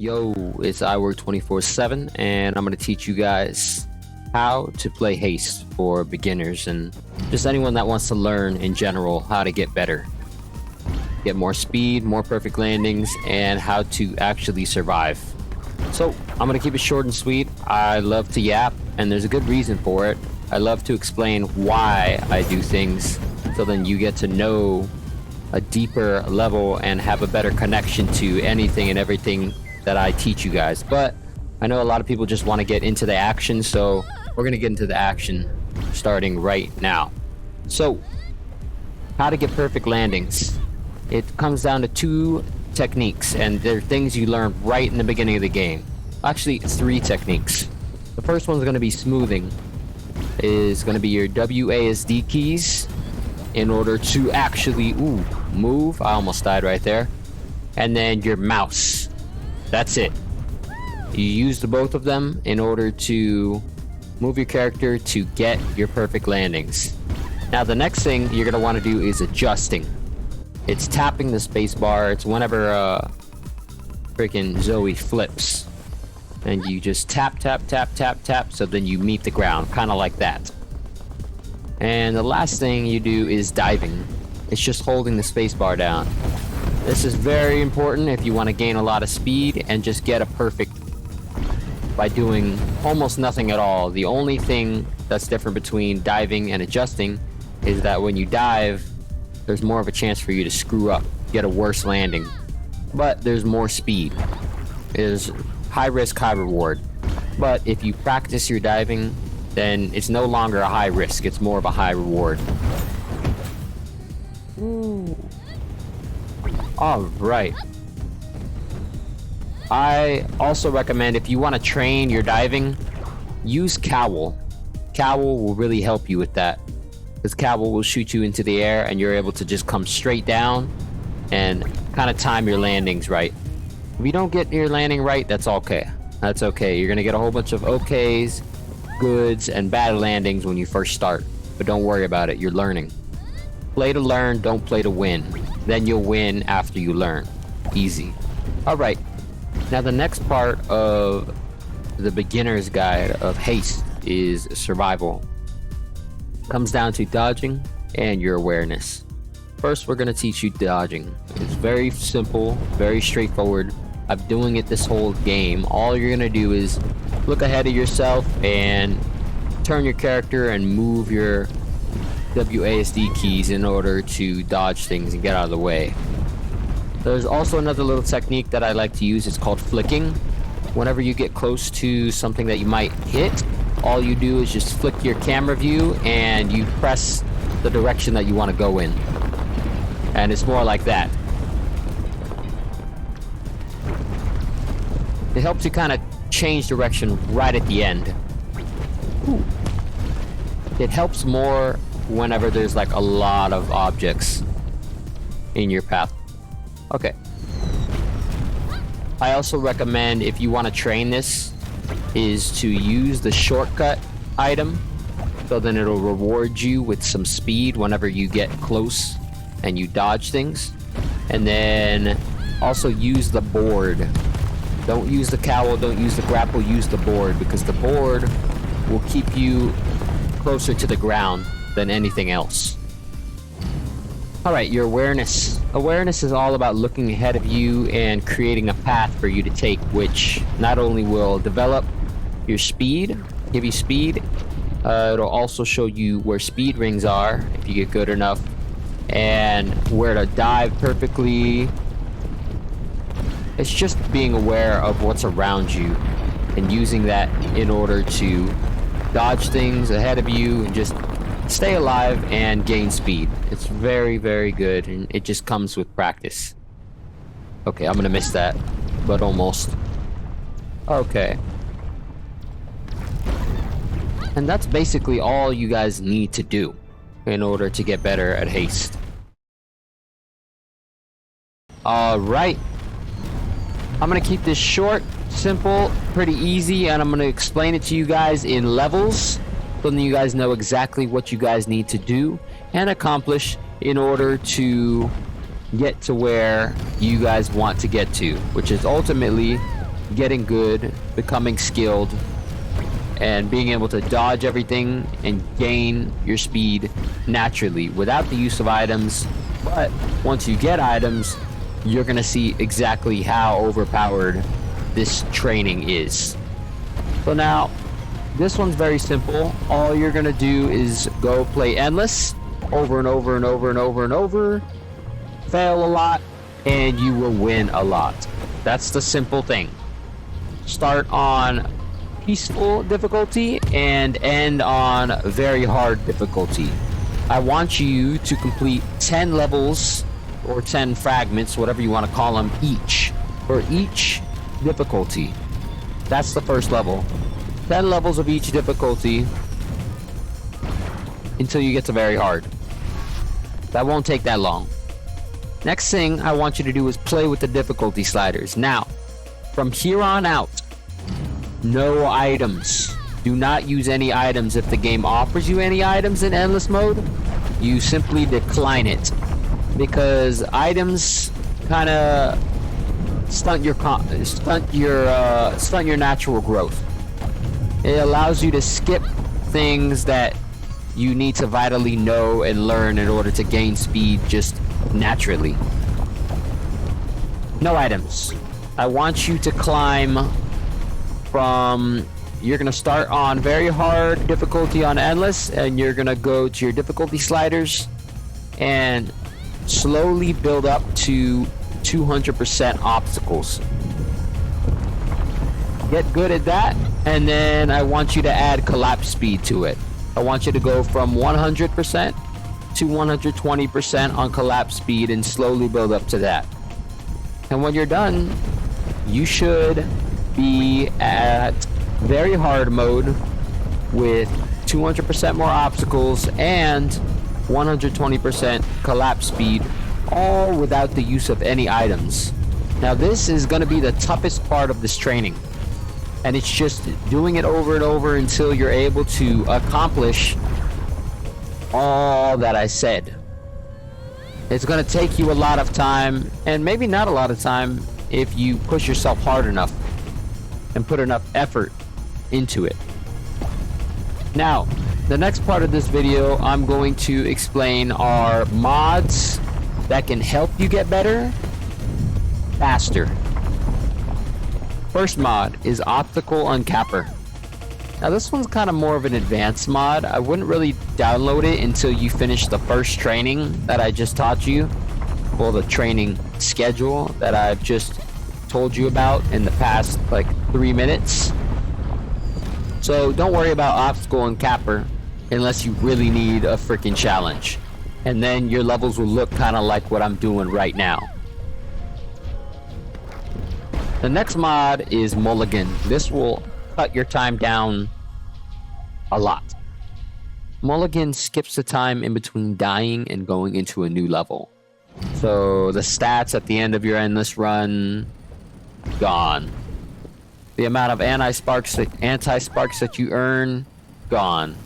Yo, it's iWork 24/7, and I'm going to teach you guys how to play Haste for beginners and just anyone that wants to learn in general how to get better. Get more speed, more perfect landings, and how to actually survive. So, I'm going to keep it short and sweet. I love to yap, and there's a good reason for it. I love to explain why I do things, so then you get to know a deeper level and have a better connection to anything and everything that I teach you guys. But I know a lot of people just want to get into the action, so we're going to get into the action starting right now. So, how to get perfect landings. It comes down to two techniques, and they're things you learn right in the beginning of the game. Actually, three techniques. The first one's going to be smoothing. Is going to be your WASD keys in order to actually move. I almost died right there. And then your mouse. That's it. You use the both of them in order to move your character to get your perfect landings. Now the next thing you're going to want to do is adjusting. It's tapping the space bar. It's whenever freaking Zoe flips. And you just tap, tap, tap, tap, tap, so then you meet the ground, kind of like that. And the last thing you do is diving. It's just holding the space bar down. This is very important if you want to gain a lot of speed and just get a perfect by doing almost nothing at all. The only thing that's different between diving and adjusting is that when you dive, there's more of a chance for you to screw up, get a worse landing. But there's more speed. There's high risk, high reward. But if you practice your diving, then it's no longer a high risk, it's more of a high reward. Ooh. Alright. I also recommend, if you want to train your diving, use cowl. Cowl will really help you with that. Because cowl will shoot you into the air and you're able to just come straight down and kind of time your landings right. If you don't get your landing right, that's okay. That's okay. You're going to get a whole bunch of okays, goods, and bad landings when you first start. But don't worry about it. You're learning. Play to learn, don't play to win. Then you'll win after you learn. Easy. Alright. Now the next part of the beginner's guide of Haste is survival. Comes down to dodging and your awareness. First, we're going to teach you dodging. It's very simple, very straightforward. I'm doing it this whole game. All you're going to do is look ahead of yourself and turn your character and move your WASD keys in order to dodge things and get out of the way. There's also another little technique that I like to use. It's called flicking. Whenever you get close to something that you might hit, all you do is just flick your camera view and you press the direction that you want to go in. And it's more like that. It helps you kind of change direction right at the end. Ooh. It helps more whenever there's like a lot of objects in your path. Okay. I also recommend, if you want to train this, is to use the shortcut item, so then it'll reward you with some speed whenever you get close and you dodge things. And then also use the board. Don't use the cowl, don't use the grapple, use the board, because the board will keep you closer to the ground than anything else. Alright, your awareness. Awareness is all about looking ahead of you and creating a path for you to take, which not only will develop your speed, give you speed, it'll also show you where speed rings are, if you get good enough, and where to dive perfectly. It's just being aware of what's around you and using that in order to dodge things ahead of you and just stay alive and gain speed. It's very, very good, and it just comes with practice. Okay, I'm gonna miss that, but almost. Okay. And that's basically all you guys need to do in order to get better at Haste. Alright. I'm gonna keep this short, simple, pretty easy, and I'm gonna explain it to you guys in levels, so then you guys know exactly what you guys need to do and accomplish in order to get to where you guys want to get to, which is ultimately getting good, becoming skilled, and being able to dodge everything and gain your speed naturally without the use of items. But once you get items, you're gonna see exactly how overpowered this training is. So now, this one's very simple. All you're gonna do is go play endless over and over and over and over and over, fail a lot, and you will win a lot. That's the simple thing. Start on peaceful difficulty and end on very hard difficulty. I want you to complete 10 levels or 10 fragments, whatever you want to call them, each for each difficulty. That's the first level. 10 levels of each difficulty until you get to very hard. That won't take that long. Next thing I want you to do is play with the difficulty sliders. Now, from here on out, no items. Do not use any items. If the game offers you any items in endless mode, you simply decline it, because items kind of stunt your natural growth. It allows you to skip things that you need to vitally know and learn in order to gain speed just naturally. No items. I want you to climb from, you're gonna start on very hard difficulty on endless, and you're gonna go to your difficulty sliders and slowly build up to 200% obstacles. Get good at that, and then I want you to add collapse speed to it. I want you to go from 100% to 120% on collapse speed and slowly build up to that. And when you're done, you should be at very hard mode with 200% more obstacles and 120% collapse speed, all without the use of any items. Now this is going to be the toughest part of this training, and it's just doing it over and over until you're able to accomplish all that I said. It's going to take you a lot of time, and maybe not a lot of time if you push yourself hard enough and put enough effort into it. Now, the next part of this video, I'm going to explain are mods that can help you get better faster. First mod is Optical Uncapper. Now this one's kind of more of an advanced mod. I wouldn't really download it until you finish the first training that I just taught you, or the training schedule that I've just told you about in the past like 3 minutes. So don't worry about Optical Uncapper unless you really need a freaking challenge, and then your levels will look kind of like what I'm doing right now. The next mod is Mulligan. This will cut your time down a lot. Mulligan skips the time in between dying and going into a new level. So the stats at the end of your endless run, gone. The amount of anti-sparks that you earn, gone.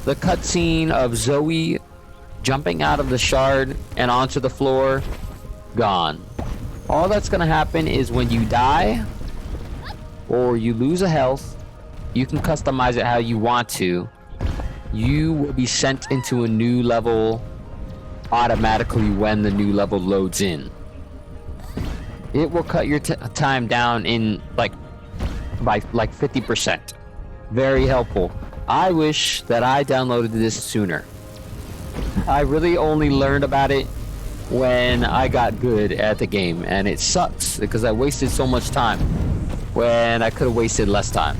The cutscene of Zoe jumping out of the shard and onto the floor, gone. All that's gonna happen is when you die or you lose a health, you can customize it how you want to. You will be sent into a new level automatically when the new level loads in. It will cut your time down in by 50%. Very helpful. I wish that I downloaded this sooner. I really only learned about it when I got good at the game, and it sucks because I wasted so much time when I could have wasted less time.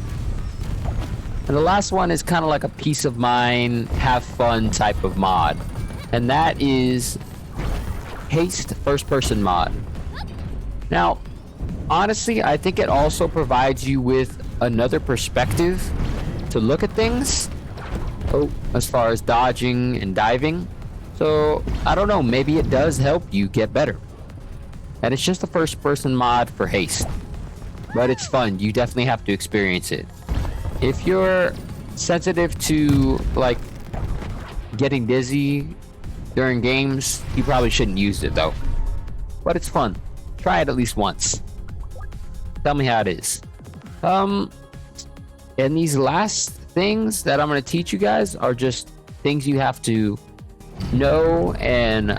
And the last one is kind of like a peace of mind, have fun type of mod, and that is Haste first person mod. Now honestly, I think it also provides you with another perspective to look at things, as far as dodging and diving. So I don't know, maybe it does help you get better. And it's just a first person mod for Haste, but it's fun. You definitely have to experience it. If you're sensitive to like getting dizzy during games, you probably shouldn't use it though, but it's fun. Try it at least once. Tell me how it is. And these last things that I'm going to teach you guys are just things you have to know, and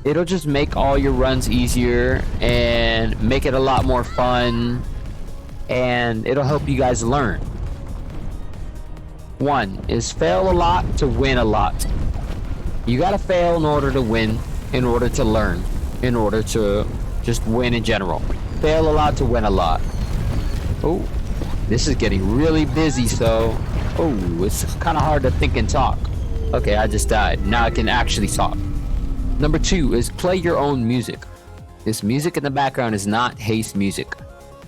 it'll just make all your runs easier and make it a lot more fun, and it'll help you guys learn. One is fail a lot to win a lot. You gotta fail in order to win, in order to learn, in order to just win in general. Fail a lot to win a lot. Oh, this is getting really busy, so it's kind of hard to think and talk. Okay, I just died. Now I can actually talk. Number 2 is play your own music. This music in the background is not Haste music.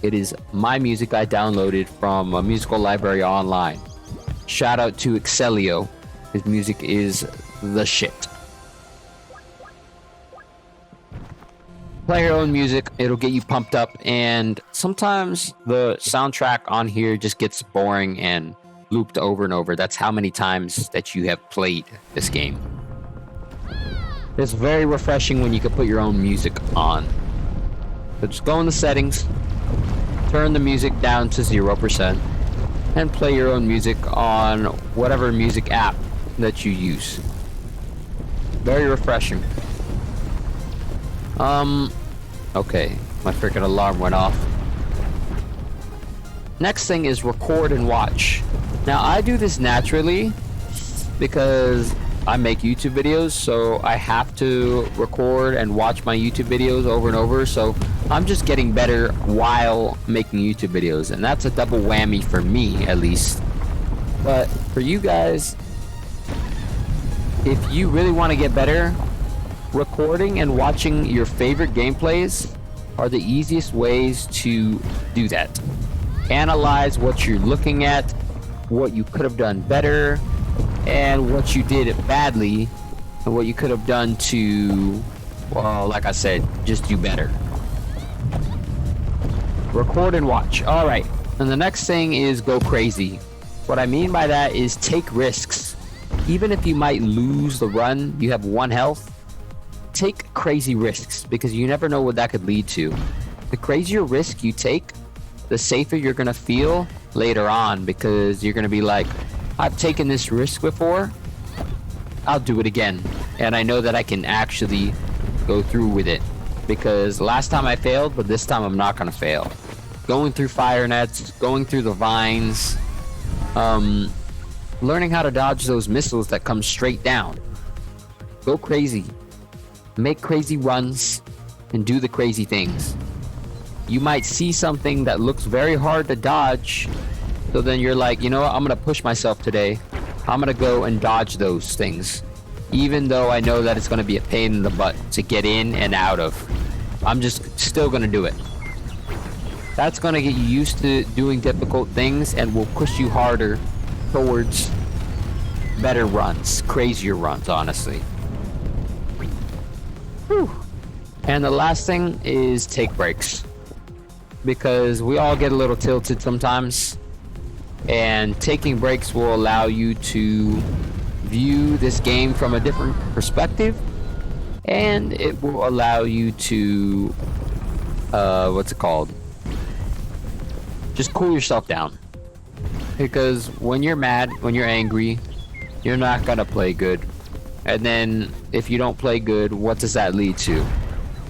It is my music I downloaded from a musical library online. Shout out to ACCELIO. His music is the shit. Play your own music. It'll get you pumped up, and sometimes the soundtrack on here just gets boring and looped over and over. That's how many times that you have played this game. It's very refreshing when you can put your own music on. So just go in the settings, turn the music down to 0%, and play your own music on whatever music app that you use. Very refreshing. Okay, my freaking alarm went off. Next thing is record and watch. Now I do this naturally because I make YouTube videos, so I have to record and watch my YouTube videos over and over, so I'm just getting better while making YouTube videos, and that's a double whammy for me, at least. But for you guys, if you really want to get better, recording and watching your favorite gameplays are the easiest ways to do that. Analyze what you're looking at, what you could have done better, and what you did badly, and what you could have done to, well, like I said, just do better. Record and watch. All right, and the next thing is go crazy. What I mean by that is take risks. Even if you might lose the run, you have 1 health, take crazy risks, because you never know what that could lead to. The crazier risk you take, the safer you're gonna feel later on, because you're gonna be like, I've taken this risk before, I'll do it again, and I know that I can actually go through with it, because last time I failed, but this time I'm not gonna fail. Going through fire nets, going through the vines, learning how to dodge those missiles that come straight down. Go crazy. Make crazy runs and do the crazy things. You might see something that looks very hard to dodge, so then you're like, you know what, I'm gonna push myself today. I'm gonna go and dodge those things, even though I know that it's gonna be a pain in the butt to get in and out of. I'm just still gonna do it. That's gonna get you used to doing difficult things and will push you harder towards better runs, crazier runs, honestly. Whew. And the last thing is take breaks, because we all get a little tilted sometimes, and taking breaks will allow you to view this game from a different perspective, and it will allow you to what's it called, just cool yourself down, because when you're mad, when you're angry, you're not gonna play good. And then if you don't play good, what does that lead to?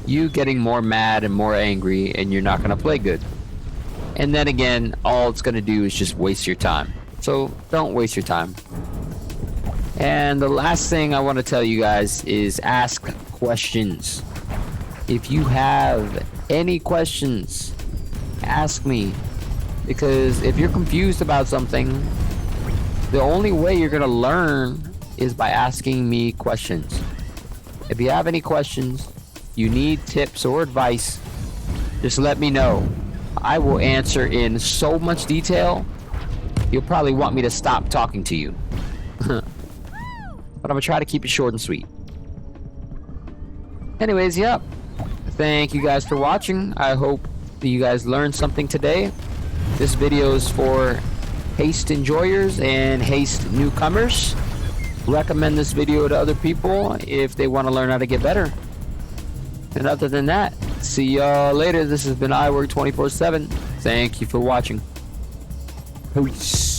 You getting more mad and more angry, and you're not gonna play good. And then again, all it's gonna do is just waste your time. So don't waste your time. And the last thing I want to tell you guys is ask questions. If you have any questions, ask me. Because if you're confused about something, the only way you're gonna learn is by asking me questions. If you have any questions, you need tips or advice, just let me know. I will answer in so much detail, you'll probably want me to stop talking to you. But I'm gonna try to keep it short and sweet. Anyways, yep. Thank you guys for watching. I hope that you guys learned something today. This video is for Haste enjoyers and Haste newcomers. Recommend this video to other people if they want to learn how to get better. And other than that, See y'all later. This has been iWork 24/7. Thank you for watching. Peace.